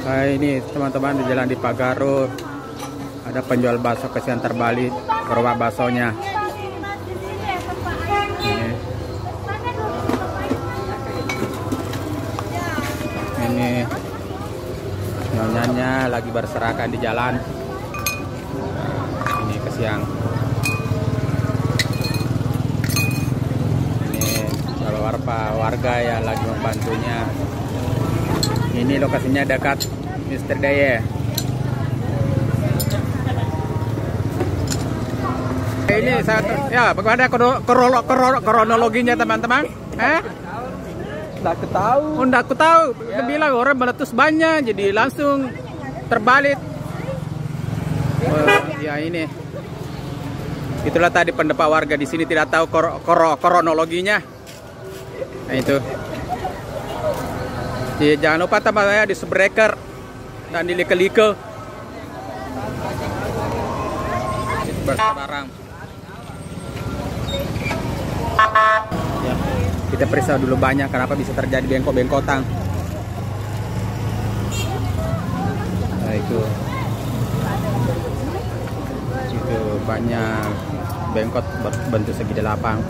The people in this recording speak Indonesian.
Nah, ini teman-teman di jalan di Pagaro ada penjual bakso kesian terbalik, gerobak baksonya. Ini nyonyanya lagi berserakan di jalan. Ini kesiang. Ini beberapa warga yang lagi membantunya. Ini lokasinya dekat Mr. Daye. Ini ya bagaimana kronologinya teman-teman? Nggak ketahu. Oh, nggak aku tahu. Dia bilang orang meletus banyak, jadi langsung terbalik. Ya ini. Itulah tadi pendapat warga di sini tidak tahu kronologinya. Nah itu. Jadi, jangan lupa tambah saya di subscriber dan di like-like. Barang. Ya, kita periksa dulu banyak kenapa bisa terjadi bengkok-bengkotan. Nah itu banyak bengkot bentuk segi delapan.